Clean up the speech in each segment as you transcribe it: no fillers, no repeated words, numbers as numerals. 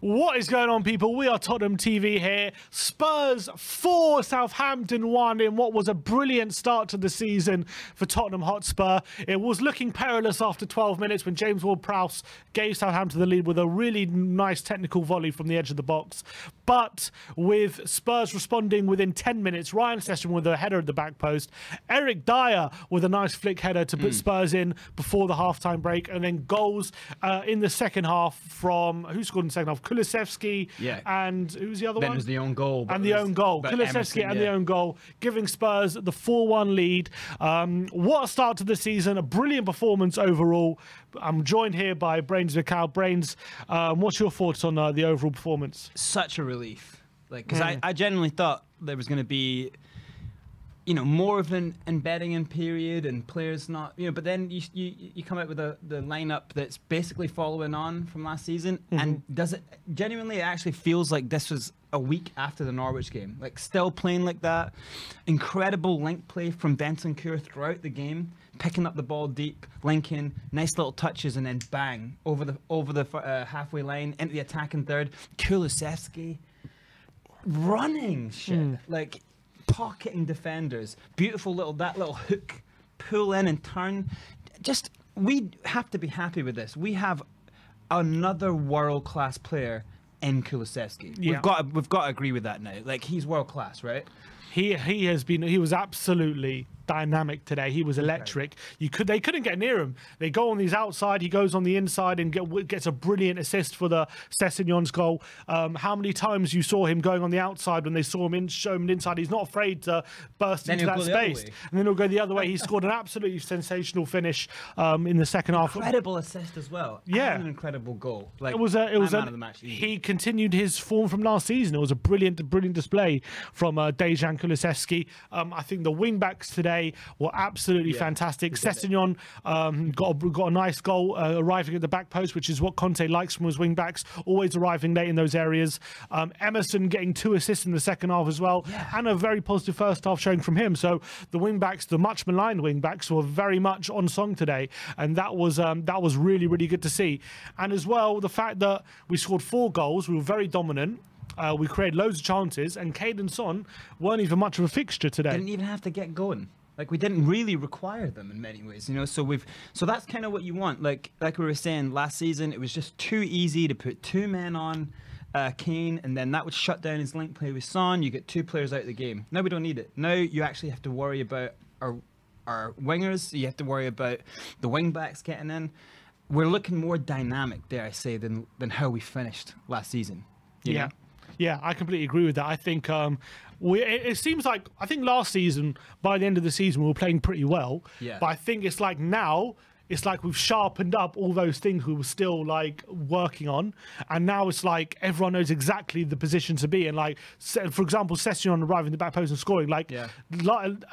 What is going on, people? We are Tottenham TV here. Spurs 4, Southampton 1 in what was a brilliant start to the season for Tottenham Hotspur. It was looking perilous after 12 minutes when James Ward-Prowse gave Southampton the lead with a really nice technical volley from the edge of the box. But with Spurs responding within 10 minutes, Ryan Sessegnon with a header at the back post, Eric Dyer with a nice flick header to put Spurs in before the half-time break, and then goals in the second half from, who scored in the second half? Kulusevski, and who was the other one? Then it was the own goal. And the own goal. Kulusevski and the own goal, giving Spurs the 4-1 lead. What a start to the season. A brilliant performance overall. I'm joined here by Brains Vical. Brains, what's your thoughts on the overall performance? Such a relief. Like, because I genuinely thought there was going to be, you know, more of an embedding in period and players not, you know, but then you come out with the lineup that's basically following on from last season. And does it genuinely, it actually feels like this was a week after the Norwich game, like still playing like that. Incredible link play from Bentancur throughout the game, picking up the ball deep, linking, nice little touches, and then bang over the halfway line into the attacking third. Kulusevski running shit, like pocketing defenders. Beautiful that little hook, pull in and turn. Just, we have to be happy with this. We have another world-class player in Kulusevski. Yeah. We've got to agree with that now. Like, he's world-class, right? He was absolutely dynamic today. He was electric. They couldn't get near him. They go on his outside. He goes on the inside and gets a brilliant assist for the Sessegnon's goal. How many times you saw him going on the outside when they saw him show him inside? He's not afraid to burst into that space, and then he'll go the other way. He scored an absolutely sensational finish in the second half. Incredible assist as well. Yeah, and an incredible goal. Like, it was man of the match. He continued his form from last season. It was a brilliant display from Dejan Kulusevski. I think the wing backs today were absolutely fantastic. Sessegnon got a nice goal arriving at the back post, which is what Conte likes from his wing backs, always arriving late in those areas. Emerson getting 2 assists in the second half as well, and a very positive first half showing from him. So the wing backs, the much maligned wing backs, were very much on song today, and that was really, really good to see. And as well, the fact that we scored 4 goals, we were very dominant. We created loads of chances, and Cade and Son weren't even much of a fixture today. Didn't even have to get going. Like, we didn't really require them in many ways, you know. So that's kind of what you want. Like we were saying last season, it was just too easy to put 2 men on Kane, and then that would shut down his link play with Son. You get 2 players out of the game. Now we don't need it. Now you actually have to worry about our wingers. You have to worry about the wing backs getting in. We're looking more dynamic, dare I say, than how we finished last season. You know? Yeah, I completely agree with that. I think it seems like, I think last season, by the end of the season, we were playing pretty well. Yeah. But I think it's like now, it's like we've sharpened up all those things we were still like working on, and now it's like everyone knows exactly the position to be in. Like, for example, Sessegnon arriving in the back post and scoring. Like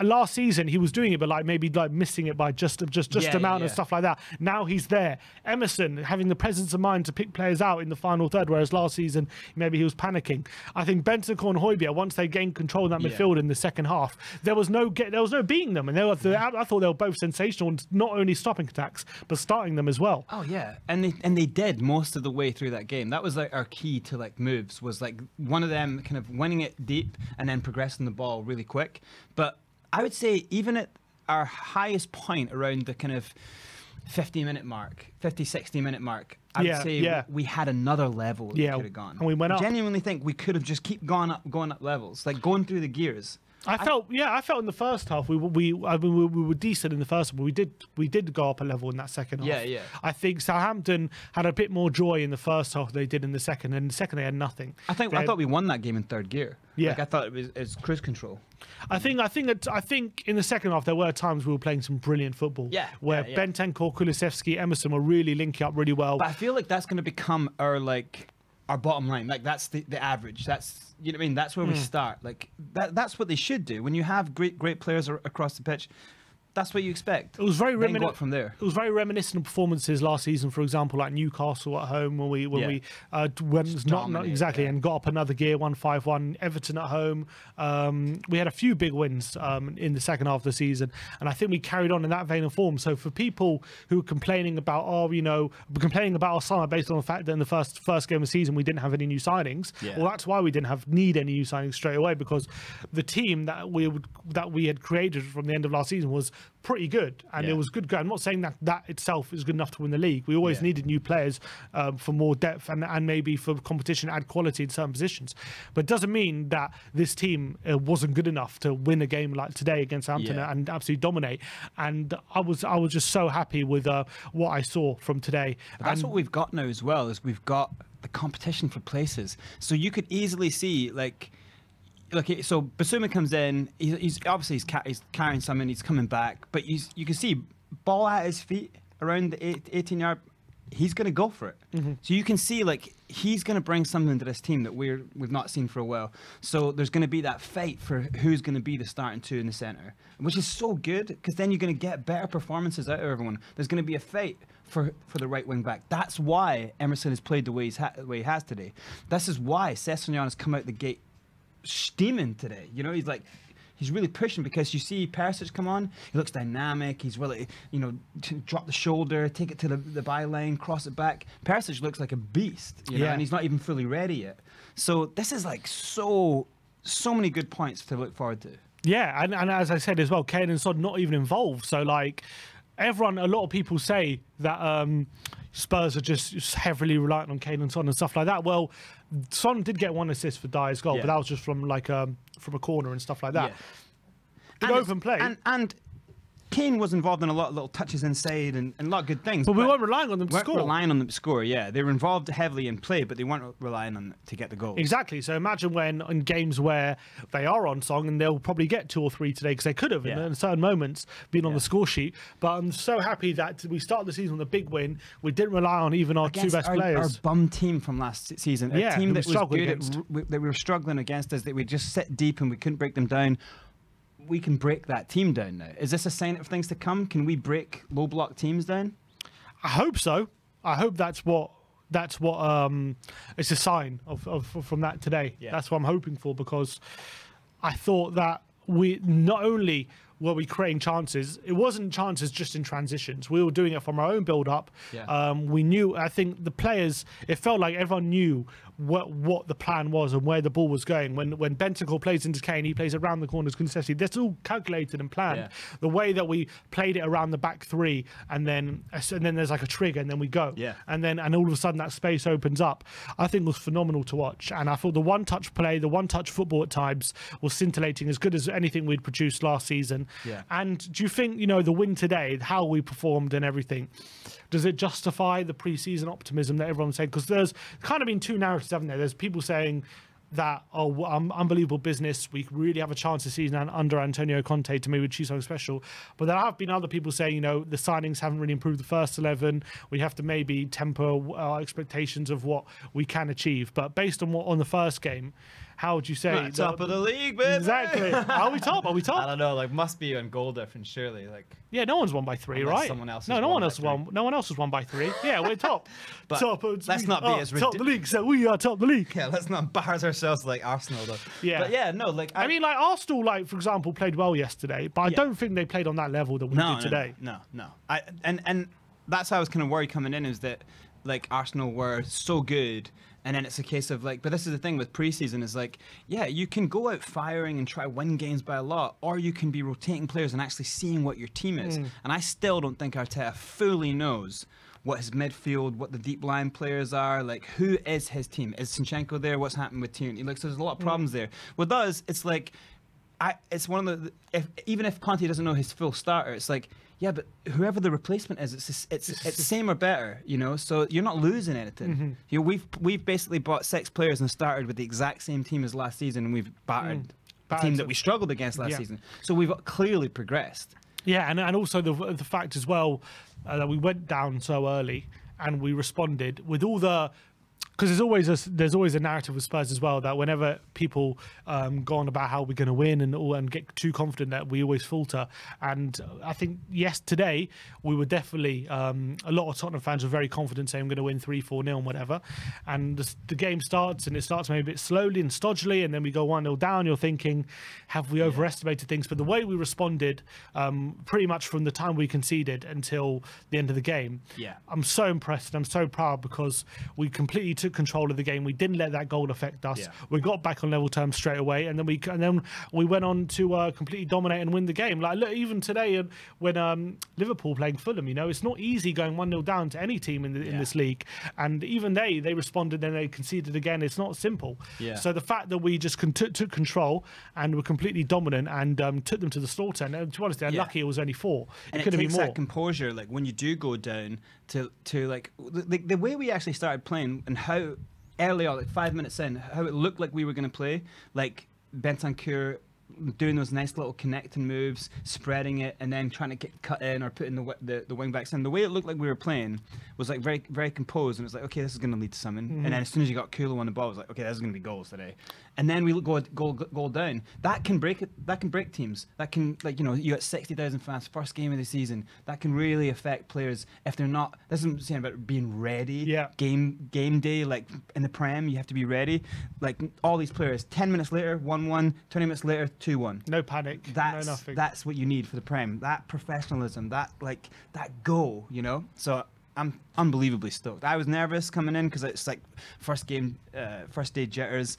last season, he was doing it, but like maybe like missing it by just amount and stuff like that. Now he's there. Emerson having the presence of mind to pick players out in the final third, whereas last season maybe he was panicking. I think Bentancur and Højbjerg, once they gained control of that midfield in the second half, there was no beating them, and I thought they were both sensational, not only stopping attacks but starting them as well. Oh yeah, and they did most of the way through that game. That was like our key to like moves, was like one of them kind of winning it deep and then progressing the ball really quick. But I would say even at our highest point around the kind of 60-minute mark, I would say we had another level that we could have gone. And we went up. I genuinely think we could have just going up levels, like going through the gears. I felt in the first half we were decent in the first half, but we did go up a level in that second half. Yeah. I think Southampton had a bit more joy in the first half than they did in the second, and in the second they had nothing. I thought we won that game in third gear. Yeah, like, I thought it was cruise control. I think in the second half there were times we were playing some brilliant football. Where Bentancur, Kulusevski, Emerson were really linking up really well. But I feel like that's going to become our bottom line. Like, that's the average. That's, you know what I mean? That's where we start. Like, that's what they should do. When you have great players across the pitch, that's what you expect. It was very reminiscent from there. It was very reminiscent of performances last season, for example, like Newcastle at home when we went not exactly and got up another gear, 1-5-1. Everton at home. We had a few big wins in the second half of the season, and I think we carried on in that vein of form. So for people who are complaining about our summer based on the fact that in the first game of the season we didn't have any new signings, well, that's why we didn't need any new signings straight away, because the team that we had created from the end of last season was pretty good, and it was good. I'm not saying that itself is good enough to win the league. We always needed new players for more depth and maybe for competition, add quality in certain positions. But it doesn't mean that this team wasn't good enough to win a game like today against Southampton and absolutely dominate. And I was just so happy with what I saw from today. But that's what we've got now as well, is we've got the competition for places. So you could easily see so Basuma comes in. He's obviously he's carrying something. He's coming back, but you can see ball at his feet around the 18-yard. He's going to go for it. So you can see he's going to bring something to this team that we've not seen for a while. So there's going to be that fight for who's going to be the starting two in the centre, which is so good, because then you're going to get better performances out of everyone. There's going to be a fight for the right wing back. That's why Emerson has played the way he has today. This is why Sessegnon has come out the gate steaming today. He's really pushing, because you see Perisic come on, he looks dynamic, he's really, drop the shoulder, take it to the byline, cross it back. Perisic looks like a beast, and he's not even fully ready yet. So this is so many good points to look forward to. Yeah, and as I said as well, Kane and Son not even involved. So a lot of people say that Spurs are just heavily reliant on Kane and Son and stuff like that. Well, Son did get one assist for Dyer's goal, but that was just from from a corner and stuff like that. Good open play. And Kane was involved in a lot of little touches inside and a lot of good things. But we weren't relying on them to score. Relying on them to score, yeah. They were involved heavily in play, but they weren't relying on to get the goals. Exactly. So imagine when in games where they are on song, and they'll probably get 2 or 3 today, because they could have in certain moments been on the score sheet. But I'm so happy that we started the season with a big win. We didn't rely on even our two best players. Our bum team from last season, a team that was good that we were struggling against us, that we just sit deep and we couldn't break them down. We can break that team down now. Is this a sign of things to come? Can we break low block teams down? I hope so. I hope that's what it's a sign of from that today. That's what I'm hoping for, because I thought that we not only were we creating chances, it wasn't chances just in transitions. We were doing it from our own build up. We knew, I think the players, it felt like everyone knew what the plan was and where the ball was going. When Bentancur plays into Kane, he plays around the corners consistently. That's all calculated and planned. The way that we played it around the back three, and then there's a trigger, and then we go. And all of a sudden that space opens up. I think it was phenomenal to watch. And I thought the one-touch play, the one-touch football at times was scintillating, as good as anything we'd produced last season. And do you think, the win today, how we performed and everything, does it justify the pre-season optimism that everyone's saying? Because there's kind of been two narratives, haven't there? There's people saying that, unbelievable business, we really have a chance this season under Antonio Conte to maybe achieve something special. But there have been other people saying, the signings haven't really improved the first 11. We have to maybe temper our expectations of what we can achieve. But based on the first game, how would you say? Top of the league, baby. Exactly. Are we top? I don't know. Must be on goal difference, surely. Yeah, no one's won by 3, right? Someone else. No one else won. No one else has won by 3. Yeah, we're top. But top. Let's not be as top the league. So we are top the league. Yeah, let's not embarrass ourselves like Arsenal, though. Yeah, but yeah, no. I mean, Arsenal, for example, played well yesterday, but I don't think they played on that level that we did today. No. And that's how I was kind of worried coming in, is that Arsenal were so good. And then it's a case of but this is the thing with preseason is you can go out firing and try win games by a lot, or you can be rotating players and actually seeing what your team is. And I still don't think Arteta fully knows what his midfield, what the deep line players are, who is his team. Is Zinchenko there? What's happening with Tierney? So there's a lot of problems there. With us, it's it's one of the even if Conte doesn't know his full starter, it's yeah, but whoever the replacement is, it's same or better, So you're not losing anything. We've basically bought 6 players and started with the exact same team as last season, and we've battered the team that we struggled against last season. So we've clearly progressed. Yeah, and also the fact as well that we went down so early and we responded with all the because there's always a narrative with Spurs as well that whenever people go on about how we're going to win and get too confident, that we always falter. And I think today we were definitely a lot of Tottenham fans were very confident saying we're going to win 3-4-0 and whatever. And the game starts and it starts maybe a bit slowly and stodgily, and then we go 1-0 down. You're thinking, have we overestimated things? But the way we responded, pretty much from the time we conceded until the end of the game, I'm so impressed and I'm so proud, because we completely took control of the game. We didn't let that goal affect us. We got back on level terms straight away, and then we went on to completely dominate and win the game. Like, look, even today when Liverpool playing Fulham, you know, it's not easy going 1-0 down to any team in this league, and even they responded and they conceded again. It's not simple. So the fact that we just took control and were completely dominant and took them to the slaughter, and to be honest, they're lucky it was only 4. It could have been more. That composure, like when you do go down, to like the way we actually started playing and how early on, like 5 minutes in, how it looked like we were going to play, like Bentancur doing those nice little connecting moves, spreading it, and then trying to get cut in or putting the wing backs in. The way it looked like we were playing was like very, very composed, and it was like, okay, this is going to lead to something. And then as soon as you got Kulo on the ball, it was like, okay, this is going to be goals today. And then we go down. That can break it. That can break teams. That can, like, you know, you got 60,000 fans, first game of the season. That can really affect players if they're not. This isn't saying about being ready. Game day, like in the Prem, you have to be ready. Like all these players, 10 minutes later, 1-1. 20 minutes later, 2-1. No panic. No nothing. That's what you need for the Prem. That professionalism. That go. You know. So I'm unbelievably stoked. I was nervous coming in because it's like first day jitters.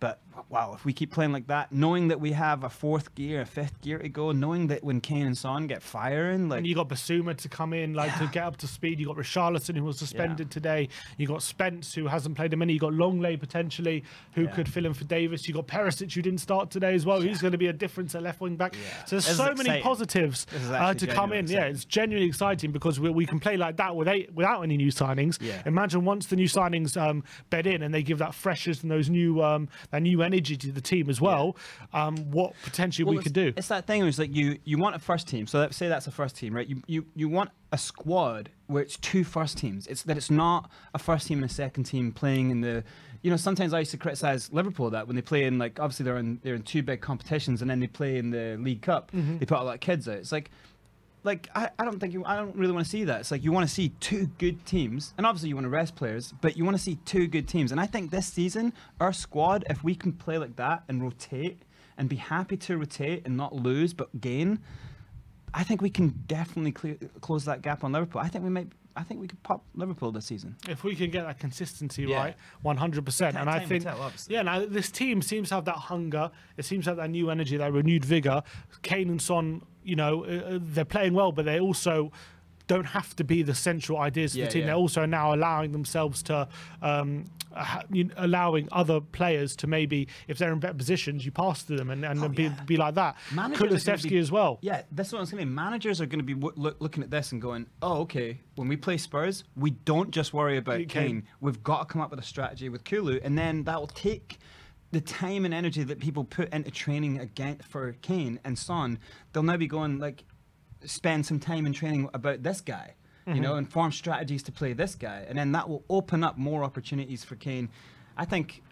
But wow, if we keep playing like that, knowing that we have a 4th gear, a 5th gear to go, knowing that when Kane and Son get firing, like, and you got Basuma to come in, like to get up to speed. You got Richarlison, who was suspended today. You got Spence, who hasn't played a minute. You got Longley potentially, who could fill in for Davis. You got Perisic, who didn't start today as well. He's going to be a difference at left wing back. So there's so many positives to come in. Exciting. It's genuinely exciting because we can play like that without any new signings. Imagine once the new signings bed in and they give that freshness and those new that new energy to the team as well. What potentially we could do. It's that thing where it's like you want a first team. So say that's a first team, right? You want a squad where it's 2 first teams. It's not a first team and a second team playing in the. You know, sometimes I used to criticize Liverpool that when they play in, like, obviously they're in 2 big competitions and then they play in the League Cup. They put a lot of kids out. It's like I don't really want to see that. It's like you want to see 2 good teams, and obviously you want to rest players, but you want to see 2 good teams. And I think this season, our squad, if we can play like that and rotate and be happy to rotate and not lose but gain, I think we can definitely close that gap on Liverpool. I think we could pop Liverpool this season if we can get that consistency right, 100%. And I think, now this team seems to have that hunger. It seems to have that new energy, that renewed vigor. Kane and Son, you know, they're playing well, but they also don't have to be the central ideas of the team. They're also now allowing themselves to, allowing other players to maybe, if they're in better positions, you pass to them and be like that. Kulusevski as well. Yeah, that's what I was going to say. Managers are going to be looking at this and going, oh, okay, when we play Spurs, we don't just worry about Kane. We've got to come up with a strategy with Kulu, and then that will take the time and energy that people put into training again for Kane and Son. They'll now be going, like, spend some time in training about this guy, you know, and form strategies to play this guy, and then that will open up more opportunities for Kane. I think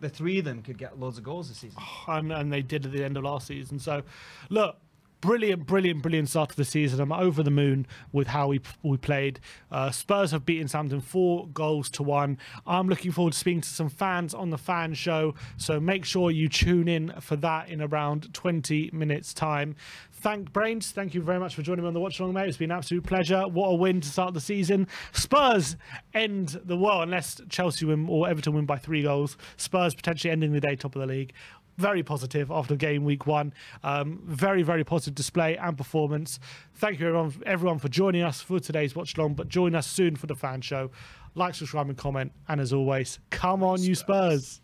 the 3 of them could get loads of goals this season, and they did at the end of last season. So, look. Brilliant start to the season. I'm over the moon with how we played. Spurs have beaten Southampton 4-1. I'm looking forward to speaking to some fans on the fan show, so make sure you tune in for that in around 20 minutes time. Brains, thank you very much for joining me on the watch along, mate. It's been an absolute pleasure. What a win to start the season. Spurs end the world, unless Chelsea win or Everton win by 3 goals. Spurs potentially ending the day top of the league. Very positive after game week 1. Very, very positive display and performance. Thank you everyone for joining us for today's watch along, but join us soon for the fan show. Like, subscribe and comment, and as always, come on you Spurs.